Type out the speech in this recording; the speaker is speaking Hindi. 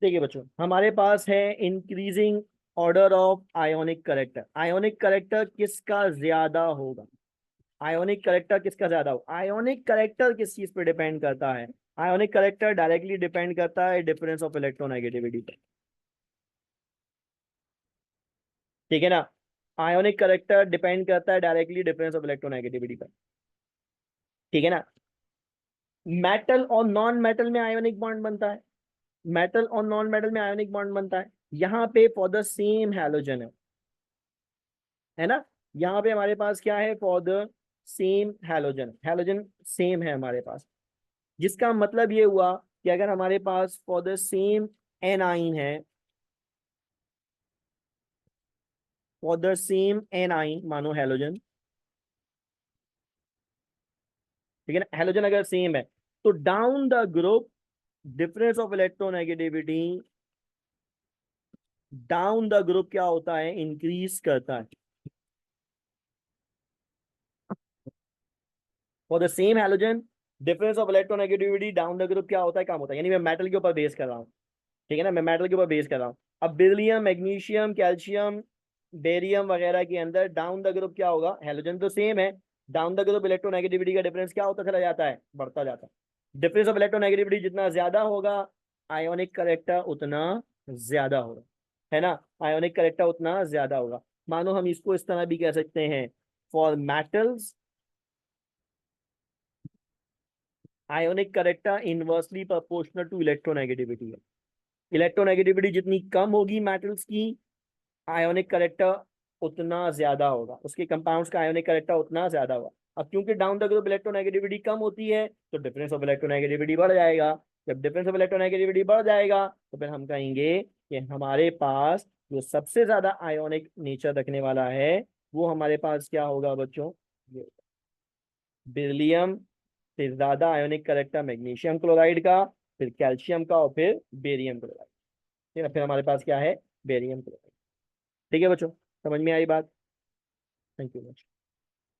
ठीक है बच्चों, हमारे पास है increasing order of ionic character. Ionic character किसका ज्यादा होगा? आयोनिक करेक्टर किसका ज्यादा होगा? आयोनिक करेक्टर किस चीज पे डिपेंड करता है? आयोनिक करेक्टर डायरेक्टली डिपेंड करता है डिफरेंस ऑफ इलेक्ट्रोनेगेटिविटी पे। ठीक है ना? आयोनिक करेक्टर डिपेंड करता है डायरेक्टली डिफरेंस ऑफ इलेक्ट्रोनेगेटिविटी पर। ठीक है ना? मेटल और नॉन मेटल में आयोनिक बॉन्ड बनता है। मेटल और नॉन मेटल में आयोनिक बॉन्ड बनता है। यहाँ पे फॉर द सेम हैलोजन है ना? यहाँ पे हमारे पास क्या है? For the same halogen, halogen same है हमारे पास। जिसका मतलब ये हुआ कि अगर हमारे पास फॉर द सेम एनाइन है, फॉर द सेम एनाइन मानो हैलोजन, ठीक है ना? हैलोजन अगर सेम है तो down the group difference of electronegativity down the group क्या होता है? इंक्रीज करता है। For the same halogen difference of electronegativity down the group क्या होता है? कम होता है। यानी मैं मेटल के ऊपर बेस कर रहा हूँ। ठीक है ना? मैं मेटल के ऊपर बेस कर रहा हूँ। अब बेरिलियम, मैग्नीशियम, कैल्शियम, बेरियम वगैरह के अंदर डाउन द ग्रुप क्या होगा? हैलोजन तो सेम है, डाउन द ग्रुप इलेक्ट्रोनेगेटिविटी का डिफरेंस क्या होता चला जाता है? बढ़ता जाता है। डिफरेंस ऑफ इलेक्ट्रोनेगेटिविटी जितना ज्यादा होगा आयोनिक करेक्टर उतना ज्यादा होगा, है ना? आयोनिक करेक्टर उतना ज्यादा होगा। मानो हम इसको इस तरह भी कह सकते हैं, for metals ionic character inversely proportional to electronegativity है। इलेक्ट्रोनेगेटिविटी जितनी कम होगी मेटल्स की, आयोनिक करेक्टर उतना ज्यादा होगा, उसके कंपाउंड्स का आयोनिक करेक्टर उतना ज्यादा होगा। अब क्योंकि डाउन द ग्रुप इलेक्ट्रोनेगेटिविटी कम होती है तो डिफरेंस ऑफ इलेक्ट्रोनेगेटिविटी बढ़ जाएगा। जब डिफरेंस ऑफ इलेक्ट्रोनेगेटिविटी बढ़ जाएगा तो फिर हम कहेंगे कि हमारे पास जो सबसे ज्यादा आयोनिक नेचर रखने वाला है वो हमारे पास क्या होगा बच्चों? बेरिलियम, फिर ज्यादा आयोनिक करेक्टर मैग्नीशियम क्लोराइड का, फिर कैल्शियम का और फिर बेरियम क्लोराइड। ठीक है ना? फिर हमारे पास क्या है? Barium chloride. ठीक है बच्चों, समझ में आई बात? Thank you.